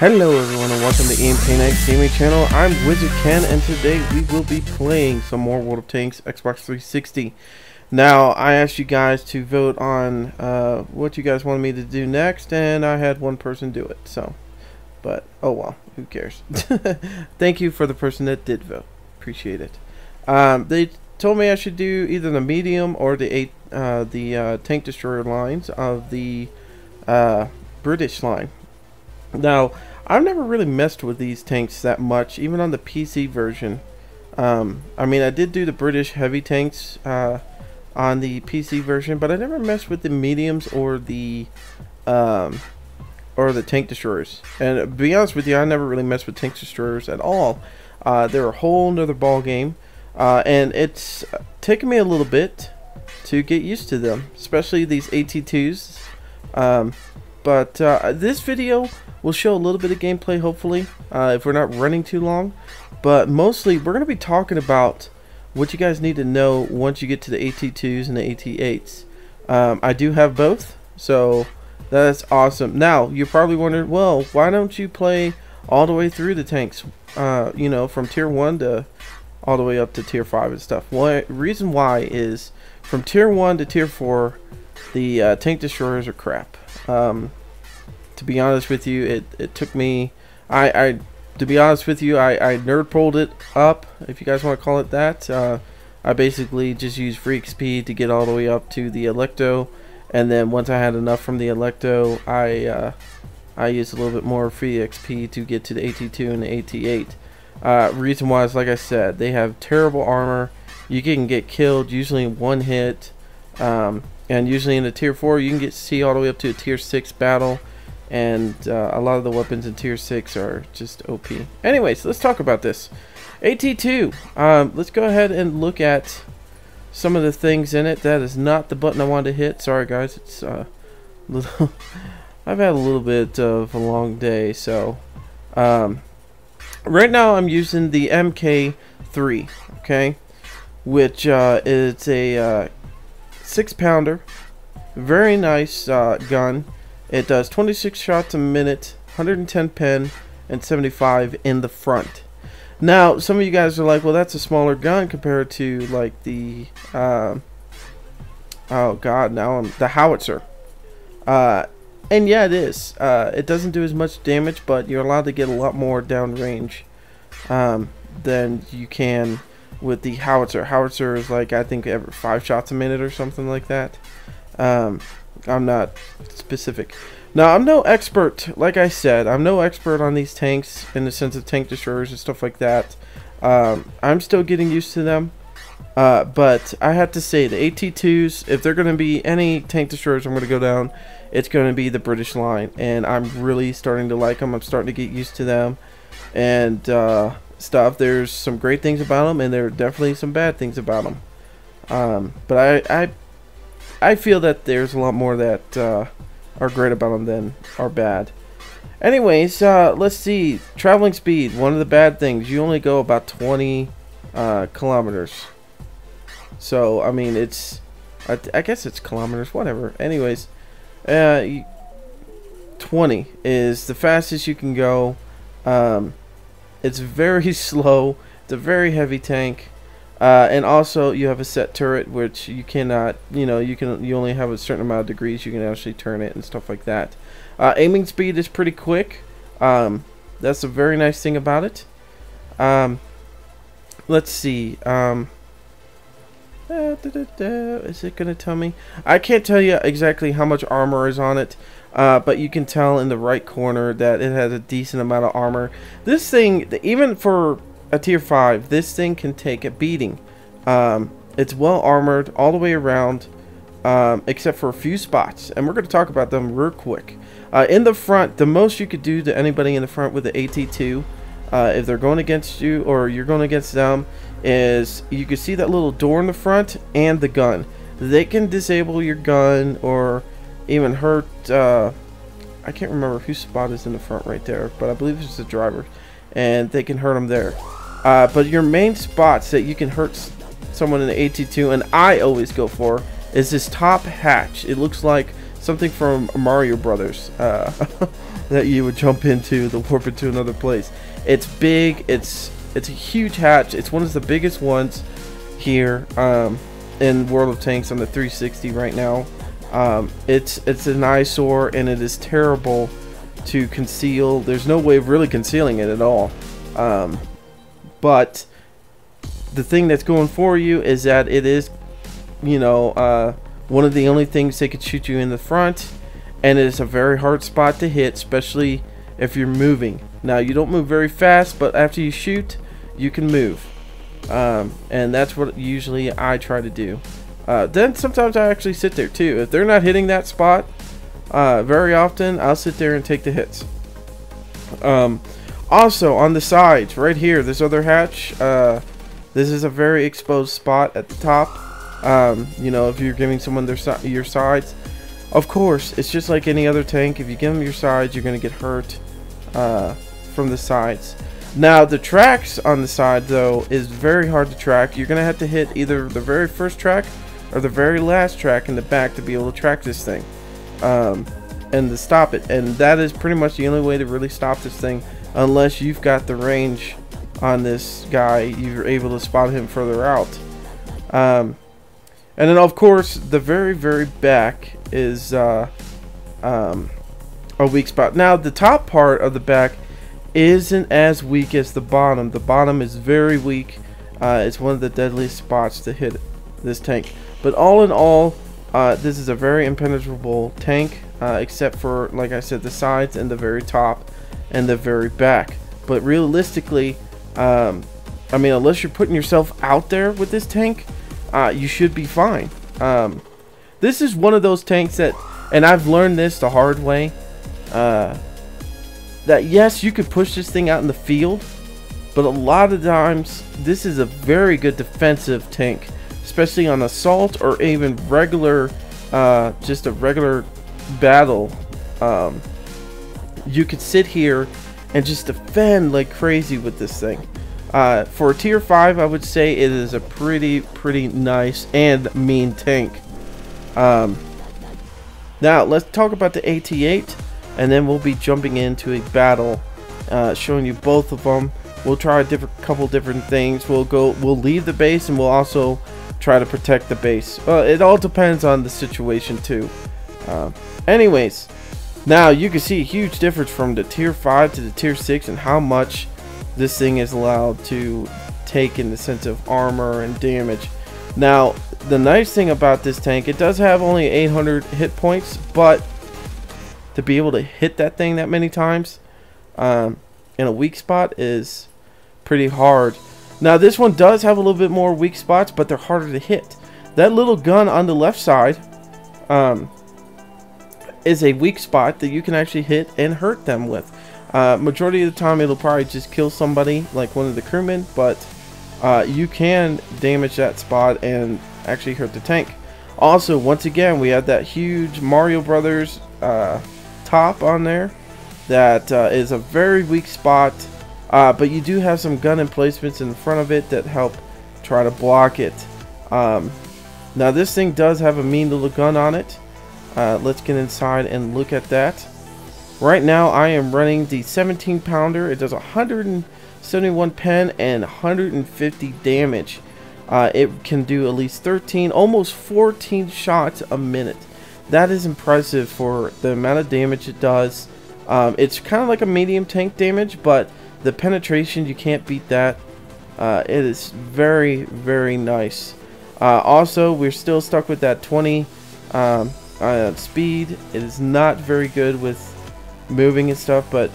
Hello everyone and welcome to EMK Knight's Gaming Channel. I'm WizardKen and today we will be playing some more World of Tanks Xbox 360. Now I asked you guys to vote on what you guys wanted me to do next, and I had one person do it, so but oh well, who cares. Thank you for the person that did vote, appreciate it. They told me I should do either the medium or the tank destroyer lines of the British line. Now, I've never really messed with these tanks that much, even on the PC version. I mean, I did do the British heavy tanks on the PC version, but I never messed with the mediums or the tank destroyers. And to be honest with you, I never really messed with tank destroyers at all. They're a whole nother ball game, and it's taken me a little bit to get used to them, especially these AT2s. But this video will show a little bit of gameplay, hopefully, if we're not running too long. But mostly, we're going to be talking about what you guys need to know once you get to the AT2s and the AT8s. I do have both, so that's awesome. Now, you're probably wondering, well, why don't you play all the way through the tanks, you know, from Tier 1 to all the way up to Tier 5 and stuff? Well, reason why is from Tier 1 to Tier 4, the tank destroyers are crap. To be honest with you, it took me, to be honest with you, I nerd pulled it up, if you guys want to call it that. I basically just used free XP to get all the way up to the Electo, and then once I had enough from the Electo, I used a little bit more free XP to get to the AT2 and the AT8. Reason why is, like I said, they have terrible armor. You can get killed usually in one hit, and usually in the Tier 4 you can see all the way up to a Tier 6 battle. And a lot of the weapons in Tier 6 are just OP. Anyways, let's talk about this. AT2. Let's go ahead and look at some of the things in it. That is not the button I wanted to hit. Sorry, guys. It's little I've had a little bit of a long day. So, right now I'm using the MK3. Okay, which is a 6-pounder. Very nice gun. It does 26 shots a minute, 110 pen, and 75 in the front. Now, some of you guys are like, well, that's a smaller gun compared to, like, the, oh god, the howitzer. And yeah, it is. It doesn't do as much damage, but you're allowed to get a lot more downrange than you can with the howitzer. Howitzer is, like, I think, every 5 shots a minute or something like that. I'm not specific. Now, I'm no expert, like I said, I'm no expert on these tanks in the sense of tank destroyers and stuff like that. I'm still getting used to them. But I have to say, the AT2s, if they're going to be any tank destroyers I'm going to go down, it's going to be the British line. And I'm really starting to like them. I'm starting to get used to them and stuff. There's some great things about them, and there are definitely some bad things about them. But I feel that there's a lot more that are great about them than are bad. Anyways, let's see. Traveling speed, one of the bad things. You only go about 20 kilometers. So, I mean, I guess it's kilometers, whatever. Anyways, 20 is the fastest you can go. It's very slow. It's a very heavy tank. And also you have a set turret, which you cannot, you only have a certain amount of degrees you can actually turn it and stuff like that. Aiming speed is pretty quick. That's a very nice thing about it. Let's see. Is it gonna tell me? I can't tell you exactly how much armor is on it, but you can tell in the right corner that it has a decent amount of armor. This thing, even for a Tier 5, this thing can take a beating. It's well armored all the way around, except for a few spots, and we're going to talk about them real quick. In the front, the most you could do to anybody in the front with the AT2, if they're going against you or you're going against them, is you can see that little door in the front and the gun. They can disable your gun or even hurt, I can't remember whose spot is in the front right there, but I believe it's the driver, and they can hurt them there. But your main spots that you can hurt someone in the AT2, and I always go for, is this top hatch. It looks like something from Mario Brothers that you would jump into to warp into another place. It's big. It's a huge hatch. It's one of the biggest ones here in World of Tanks on the 360 right now. It's an eyesore, and it is terrible to conceal. There's no way of really concealing it at all. But the thing that's going for you is that it is, you know, one of the only things they could shoot you in the front, and it is a very hard spot to hit, especially if you're moving. Now, you don't move very fast, but after you shoot, you can move. And that's what usually I try to do. Then sometimes I actually sit there too. If they're not hitting that spot very often, I'll sit there and take the hits. Also, on the sides, right here, this other hatch, this is a very exposed spot at the top. You know, if you're giving someone your sides, of course, it's just like any other tank. If you give them your sides, you're going to get hurt from the sides. Now, the tracks on the side, though, is very hard to track. You're going to have to hit either the very first track or the very last track in the back to be able to track this thing and to stop it. And that is pretty much the only way to really stop this thing, unless you've got the range on this guy. You're able to spot him further out. And then, of course, the very, very back is a weak spot. Now, the top part of the back isn't as weak as the bottom. The bottom is very weak. It's one of the deadliest spots to hit this tank. But all in all, this is a very impenetrable tank, except for, like I said, the sides and the very top and the very back. But realistically, I mean, unless you're putting yourself out there with this tank, you should be fine. This is one of those tanks that, and I've learned this the hard way, that yes, you could push this thing out in the field, but a lot of times this is a very good defensive tank, especially on assault or even regular, just a regular battle. You could sit here and just defend like crazy with this thing. For a tier 5, I would say it is a pretty nice and mean tank. Now let's talk about the AT-8, and then we'll be jumping into a battle, showing you both of them. We'll try a couple different things. We'll leave the base, and we'll also try to protect the base. It all depends on the situation too. Anyways, now you can see a huge difference from the tier 5 to the tier 6 and how much this thing is allowed to take in the sense of armor and damage. Now, the nice thing about this tank, it does have only 800 hit points, but to be able to hit that thing that many times in a weak spot is pretty hard. Now, this one does have a little bit more weak spots, but they're harder to hit. That little gun on the left side is a weak spot that you can actually hit and hurt them with. Majority of the time, it'll probably just kill somebody, like one of the crewmen, but you can damage that spot and actually hurt the tank. Also, once again, we have that huge Mario Brothers top on there that is a very weak spot, but you do have some gun emplacements in front of it that help try to block it. Now, this thing does have a mean little gun on it. Let's get inside and look at that. Right now, I am running the 17 pounder. It does 171 pen and 150 damage. It can do at least 13, almost 14 shots a minute. That is impressive for the amount of damage it does. It's kind of like a medium tank damage, but the penetration, you can't beat that. It is very, very nice. Also, we're still stuck with that 20 speed. It is not very good with moving and stuff, but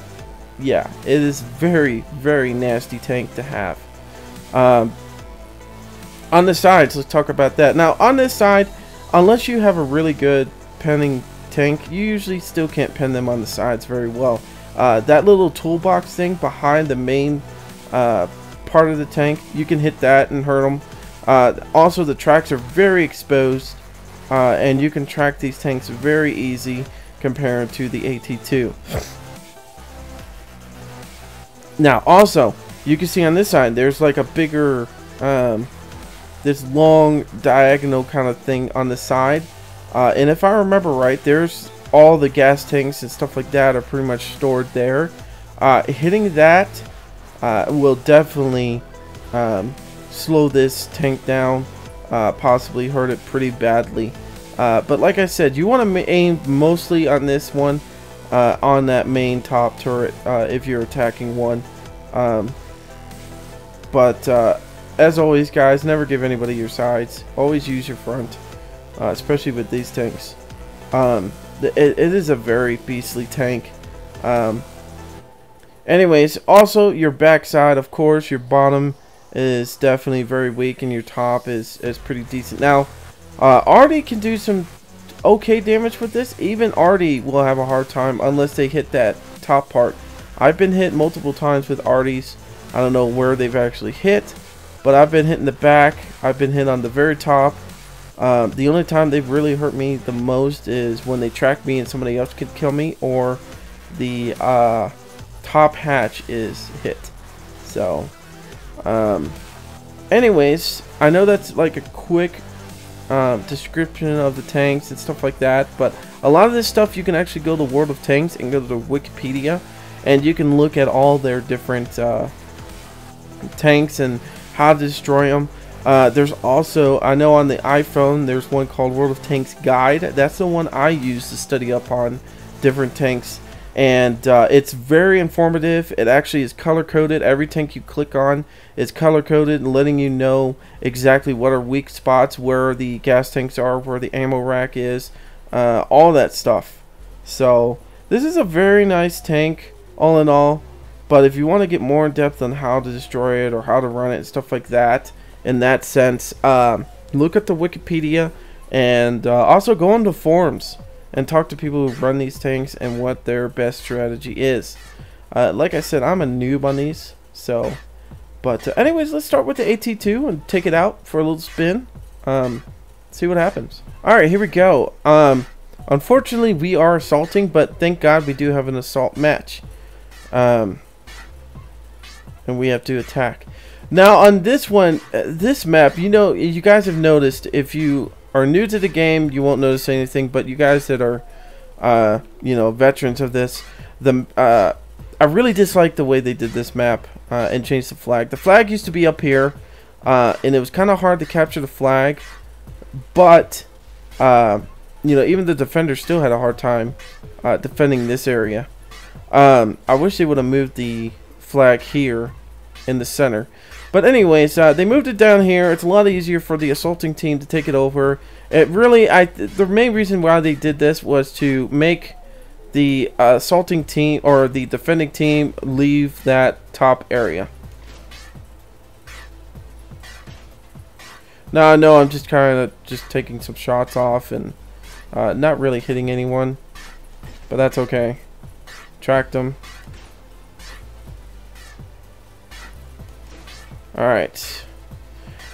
yeah, it is very, very nasty tank to have. On the sides, let's talk about that. Now, on this side, unless you have a really good penning tank, you usually still can't pen them on the sides very well. That little toolbox thing behind the main part of the tank, you can hit that and hurt them. Also, the tracks are very exposed, and you can track these tanks very easy compared to the AT-2. Now, also, you can see on this side, there's like a bigger, this long diagonal kind of thing on the side. And if I remember right, there's all the gas tanks and stuff like that are pretty much stored there. Hitting that will definitely slow this tank down, possibly hurt it pretty badly. But like I said, you want to aim mostly on this one, on that main top turret, if you're attacking one. But as always, guys, never give anybody your sides. Always use your front, especially with these tanks. It is a very beastly tank. Anyways, also your backside, of course, your bottom is definitely very weak, and your top is pretty decent. Now, Artie can do some okay damage with this. Even Artie will have a hard time unless they hit that top part. I've been hit multiple times with Arties. I don't know where they've actually hit, but I've been hit in the back. I've been hit on the very top. The only time they've really hurt me the most is when they track me and somebody else could kill me, or the top hatch is hit. So anyways, I know that's like a quick description of the tanks and stuff like that, but a lot of this stuff you can actually go to World of Tanks and go to Wikipedia, and you can look at all their different tanks and how to destroy them. There's also, I know on the iPhone, there's one called World of Tanks Guide. That's the one I use to study up on different tanks, and it's very informative. It actually is color coded. Every tank you click on is color coded, letting you know exactly what are weak spots, where the gas tanks are, where the ammo rack is, all that stuff. So this is a very nice tank all in all, but if you want to get more in depth on how to destroy it or how to run it and stuff like that, in that sense, look at the Wikipedia, and also go on the forums and talk to people who run these tanks and what their best strategy is. Like I said, I'm a noob on these, so but anyways, let's start with the AT2 and take it out for a little spin, see what happens. Alright, here we go. Unfortunately we are assaulting, but thank God we do have an assault match, and we have to attack. Now on this one, this map, you know, you guys have noticed, if you are new to the game, you won't notice anything, but you guys that are, you know, veterans of this, I really dislike the way they did this map, and changed the flag. The flag used to be up here, and it was kind of hard to capture the flag, but, you know, even the defenders still had a hard time, defending this area. I wish they would have moved the flag here in the center. But anyways, they moved it down here. It's a lot easier for the assaulting team to take it over. It really, the main reason why they did this was to make the assaulting team, or the defending team, leave that top area. Now I know I'm just kind of just taking some shots off and not really hitting anyone, but that's okay. Tracked them. Alright,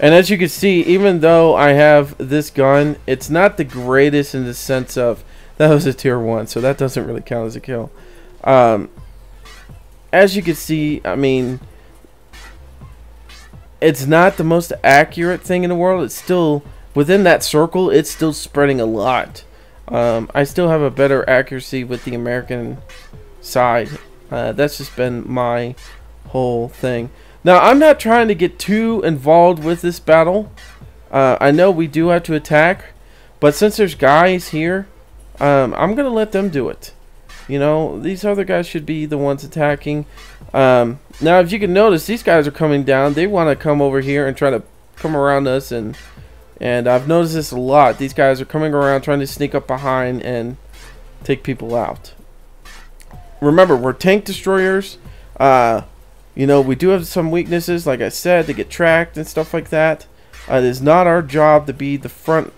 and as you can see, even though I have this gun, it's not the greatest in the sense of, that was a tier 1, so that doesn't really count as a kill. As you can see, I mean, it's not the most accurate thing in the world. It's still, within that circle, it's still spreading a lot. I still have a better accuracy with the American side. That's just been my whole thing. Now, I'm not trying to get too involved with this battle. I know we do have to attack, but since there's guys here, I'm going to let them do it. You know, these other guys should be the ones attacking. Now, if you can notice, these guys are coming down. They want to come over here and try to come around us, and I've noticed this a lot. These guys are coming around trying to sneak up behind and take people out. Remember, we're tank destroyers. You know, we do have some weaknesses, like I said, to get tracked and stuff like that. It is not our job to be the front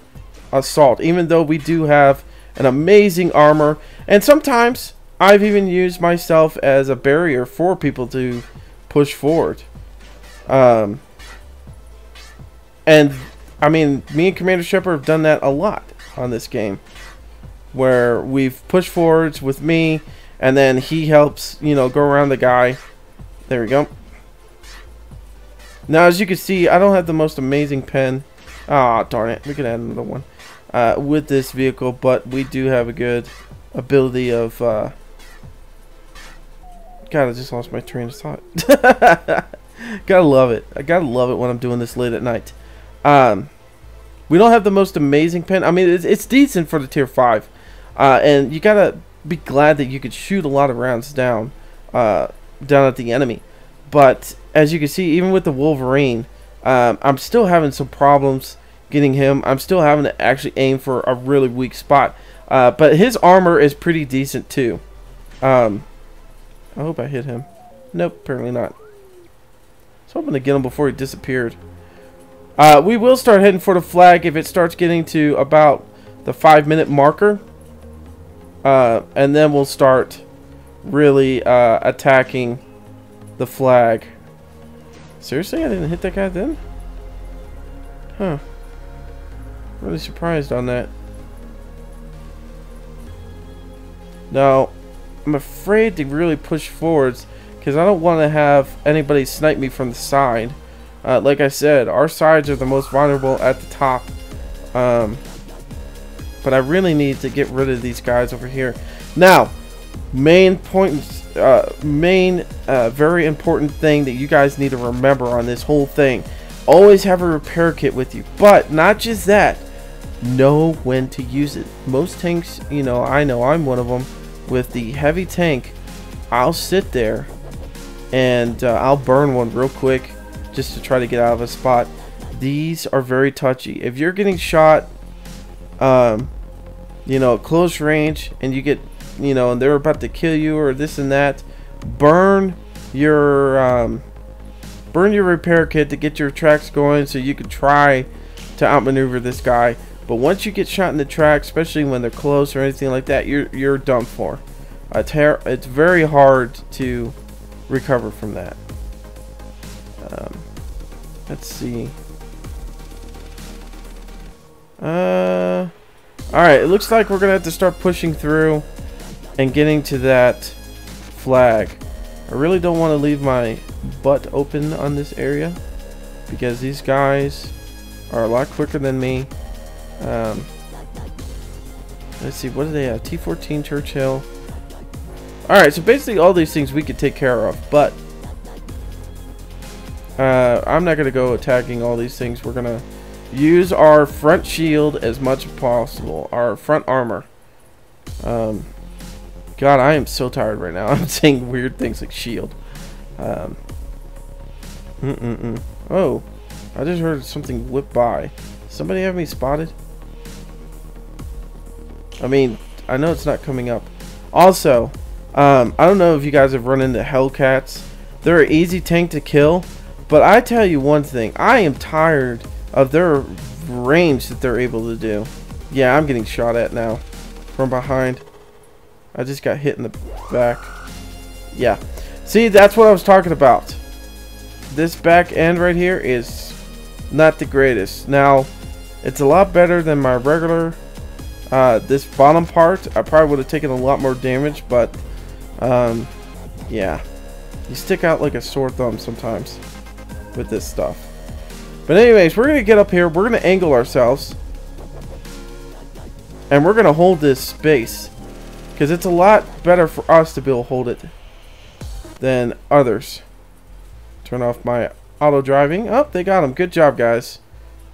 assault, even though we do have an amazing armor. And sometimes I've even used myself as a barrier for people to push forward. And, I mean, me and Commander Shepard have done that a lot on this game, where we've pushed forwards with me, and then he helps, you know, go around the guy. There we go. Now, as you can see, I don't have the most amazing pen. Ah, darn it. We could add another one. with this vehicle, but we do have a good ability of God, I just lost my train of thought. Gotta love it. I gotta love it when I'm doing this late at night. We don't have the most amazing pen. I mean, it's decent for the tier 5, and you gotta be glad that you could shoot a lot of rounds down at the enemy. But as you can see, even with the Wolverine, I'm still having some problems getting him. I'm still having to actually aim for a really weak spot. But his armor is pretty decent too. I hope I hit him. Nope, apparently not. I was hoping to get him before he disappeared. We will start heading for the flag if it starts getting to about the 5-minute marker. And then we'll start really attacking the flag. Seriously? I didn't hit that guy then? Huh. Really surprised on that. Now, I'm afraid to really push forwards because I don't want to have anybody snipe me from the side. Like I said, our sides are the most vulnerable at the top. But I really need to get rid of these guys over here. Now, very important thing that you guys need to remember on this whole thing. Always have a repair kit with you. But not just that. Know when to use it. Most tanks, you know I'm one of them. With the heavy tank, I'll sit there and I'll burn one real quick just to try to get out of a spot. These are very touchy. If you're getting shot, close range, and you get, and they're about to kill you or this and that, burn your repair kit to get your tracks going so you can try to outmaneuver this guy. But once you get shot in the track, especially when they're close or anything like that, you're done for. It's very hard to recover from that. Let's see. Alright, it looks like we're gonna have to start pushing through and getting to that flag. I really don't want to leave my butt open on this area because these guys are a lot quicker than me. Let's see, what do they have? T14 Churchill. Alright, so basically all these things we could take care of, but I'm not going to go attacking all these things. We're going to use our front shield as much as possible. Our front armor. God, I am so tired right now. I'm saying weird things like shield. Oh, I just heard something whip by. Somebody have me spotted? I mean, I know it's not coming up. Also, I don't know if you guys have run into Hellcats. They're an easy tank to kill, but I tell you one thing, I am tired of their range that they're able to do. Yeah, I'm getting shot at now from behind. I just got hit in the back. Yeah. See, that's what I was talking about. This back end right here is not the greatest. Now, it's a lot better than my regular. This bottom part, I probably would have taken a lot more damage, but yeah. You stick out like a sore thumb sometimes with this stuff. But anyways, we're going to get up here. We're going to angle ourselves. And we're going to hold this space. Because it's a lot better for us to be able to hold it than others. Turn off my auto driving. Oh, they got him. Good job, guys.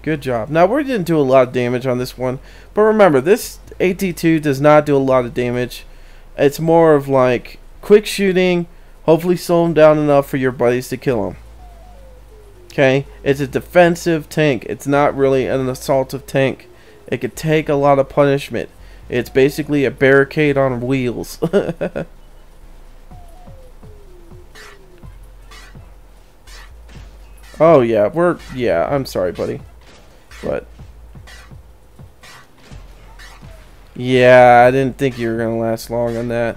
Good job. Now, we didn't do a lot of damage on this one. But remember, this AT2 does not do a lot of damage. It's more of like quick shooting. Hopefully slow him down enough for your buddies to kill him. Okay? It's a defensive tank. It's not really an assaultive tank. It could take a lot of punishment. It's basically a barricade on wheels. Oh yeah, yeah, I'm sorry, buddy. But yeah, I didn't think you were gonna last long on that.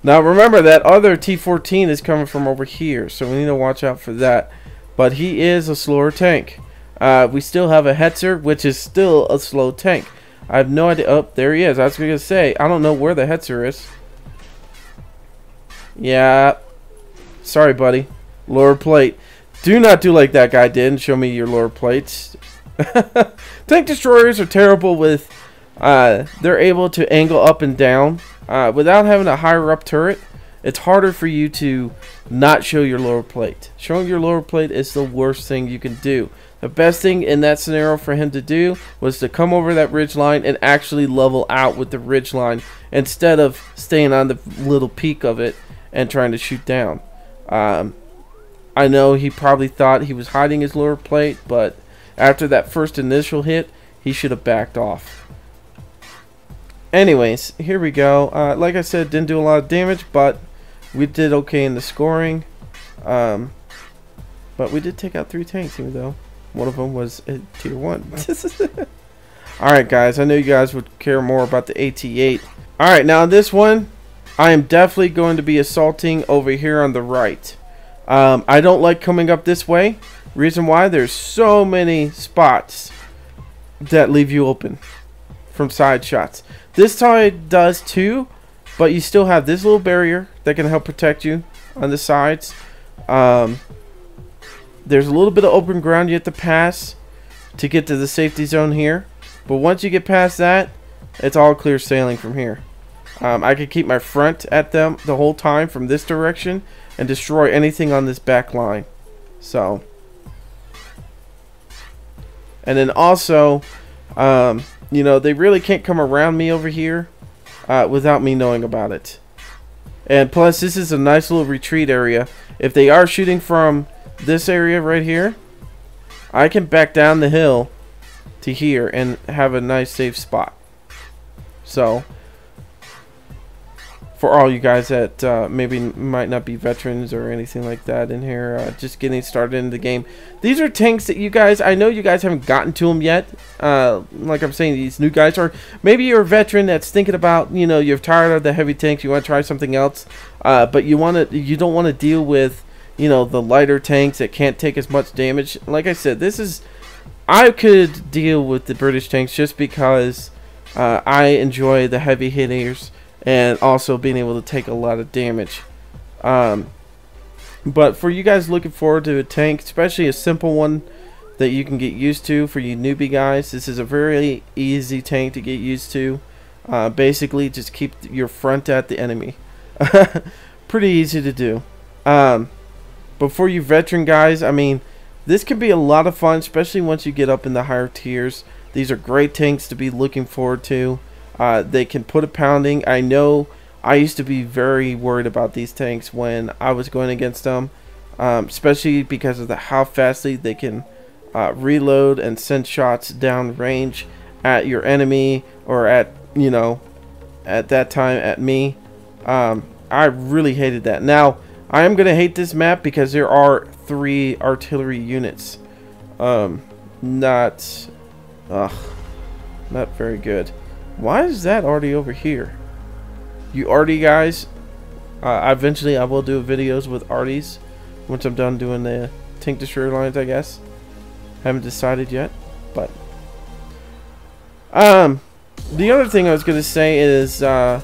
Now remember that other T14 is coming from over here, so we need to watch out for that. But he is a slower tank. We still have a Hetzer, which is still a slow tank. I have no idea. Oh, there he is. I was going to say, I don't know where the Hetzer is. Yeah. Sorry, buddy. Lower plate. Do not do like that guy did and show me your lower plates. Tank destroyers are terrible with, they're able to angle up and down. Without having a higher up turret, it's harder for you to not show your lower plate. Showing your lower plate is the worst thing you can do. The best thing in that scenario for him to do was to come over that ridge line and actually level out with the ridge line instead of staying on the little peak of it and trying to shoot down. I know he probably thought he was hiding his lower plate, but after that first initial hit, he should have backed off. Anyways, here we go. Like I said, didn't do a lot of damage, but we did okay in the scoring. But we did take out 3 tanks, even though one of them was a tier 1. Alright guys, I know you guys would care more about the AT-8. Alright, now this one, I am definitely going to be assaulting over here on the right. I don't like coming up this way. Reason why, there's so many spots that leave you open from side shots. This side does too, but you still have this little barrier that can help protect you on the sides. There's a little bit of open ground you have to pass to get to the safety zone here, but once you get past that, it's all clear sailing from here. I could keep my front at them the whole time from this direction and destroy anything on this back line. So, and then also, you know, they really can't come around me over here without me knowing about it. And plus, this is a nice little retreat area. If they are shooting from this area right here, I can back down the hill to here and have a nice safe spot. So, for all you guys that maybe might not be veterans or anything like that in here, just getting started in the game, these are tanks that you guys, I know you guys haven't gotten to them yet. Like I'm saying, these new guys, or maybe you're a veteran that's thinking about, you know, you're tired of the heavy tanks, you want to try something else, but you don't want to deal with, you know, the lighter tanks that can't take as much damage. Like I said, I could deal with the British tanks just because I enjoy the heavy hitters and also being able to take a lot of damage. But for you guys looking forward to a tank, especially a simple one that you can get used to, for you newbie guys, this is a very easy tank to get used to. Basically, just keep your front at the enemy. Pretty easy to do. But for you veteran guys, I mean, this can be a lot of fun, especially once you get up in the higher tiers. These are great tanks to be looking forward to. They can put a pounding. I know I used to be very worried about these tanks when I was going against them, especially because of how fastly they can reload and send shots down range at your enemy, or at, you know, at that time at me. I really hated that. Now, I am going to hate this map because there are 3 artillery units. Not very good. Why is that already over here? You arty guys, eventually I will do videos with arties once I'm done doing the tank destroyer lines, I guess. Haven't decided yet, but the other thing I was going to say is I'm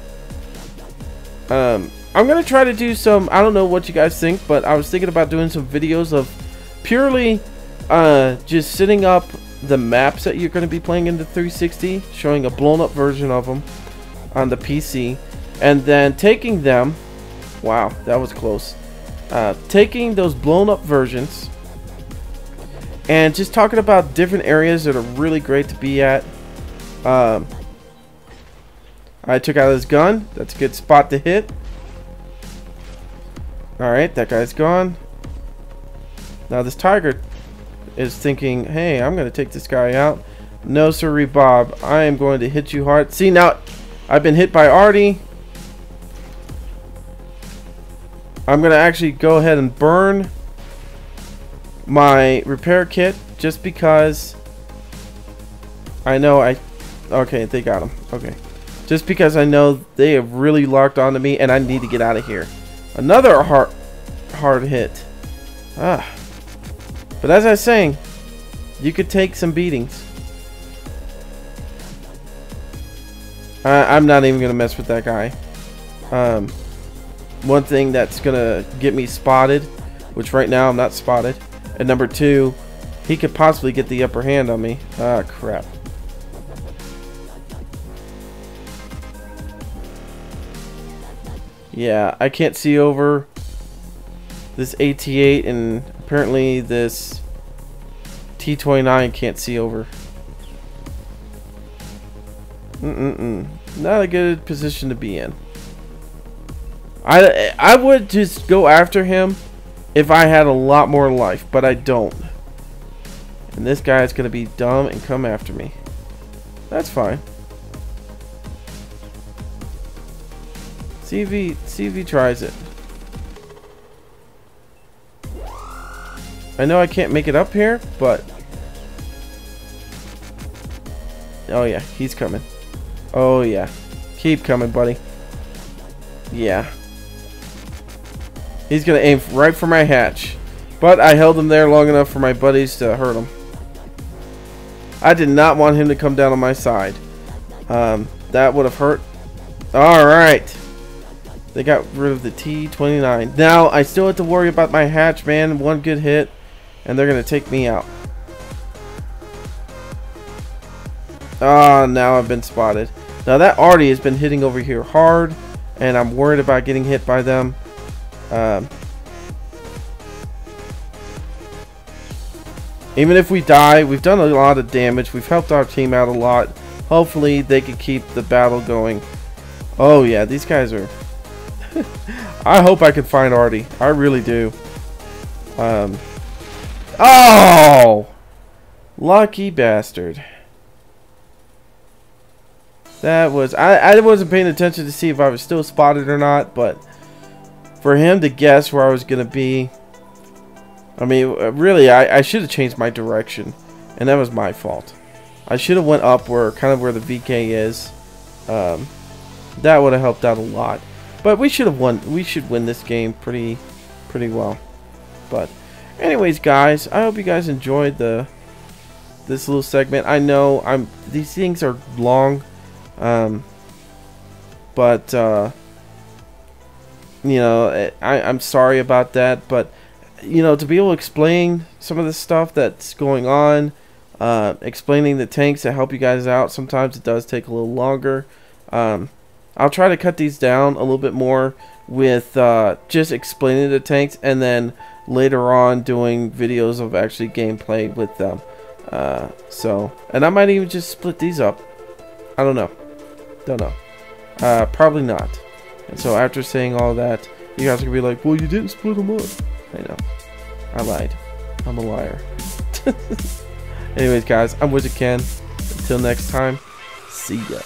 going to try to do some, I don't know what you guys think, but I was thinking about doing some videos of purely just setting up the maps that you're going to be playing in the 360, showing a blown up version of them on the PC, and then taking them, wow, that was close, taking those blown up versions and just talking about different areas that are really great to be at. I took out his gun. That's a good spot to hit. Alright, that guy's gone. Now this tiger is thinking, hey, I'm going to take this guy out. No sirree, Bob. I am going to hit you hard. See, now I've been hit by Artie. I'm going to actually go ahead and burn my repair kit just because I know okay, they got him. Okay. Just because I know they have really locked onto me and I need to get out of here. Another hard hit. But as I was saying, you could take some beatings. I'm not even gonna mess with that guy. One thing that's gonna get me spotted, which right now I'm not spotted, and number 2, he could possibly get the upper hand on me. Ah, crap. Yeah, I can't see over this AT-8, and apparently this T-29 can't see over. Not a good position to be in. I would just go after him if I had a lot more life, but I don't. And this guy is going to be dumb and come after me. That's fine. See if he tries it. I know I can't make it up here, but... Oh yeah, he's coming. Oh yeah. Keep coming, buddy. Yeah. He's going to aim right for my hatch. But I held him there long enough for my buddies to hurt him. I did not want him to come down on my side. That would have hurt. Alright. They got rid of the T-29. Now, I still have to worry about my hatch, man. One good hit, and they're going to take me out. Ah, now I've been spotted. Now, that arty has been hitting over here hard, and I'm worried about getting hit by them. Even if we die, we've done a lot of damage. We've helped our team out a lot. Hopefully, they can keep the battle going. Oh, yeah, these guys are... I hope I can find Artie. I really do. Oh! Lucky bastard. That was... I wasn't paying attention to see if I was still spotted or not, but for him to guess where I was going to be... I mean, really, I should have changed my direction, and that was my fault. I should have went up where, kind of where the VK is. That would have helped out a lot. But we should have won. We should win this game pretty well. But anyways, guys, I hope you guys enjoyed this little segment. I know these things are long, but you know, I'm sorry about that. But you know, to be able to explain some of the stuff that's going on, explaining the tanks to help you guys out, sometimes it does take a little longer. I'll try to cut these down a little bit more with just explaining the tanks, and then later on doing videos of actually gameplay with them. And I might even just split these up. I don't know. Probably not. And so after saying all that, you guys are gonna be like, well, you didn't split them up. I know. I lied. I'm a liar. Anyways, guys, I'm WizardKen. Until next time, see ya.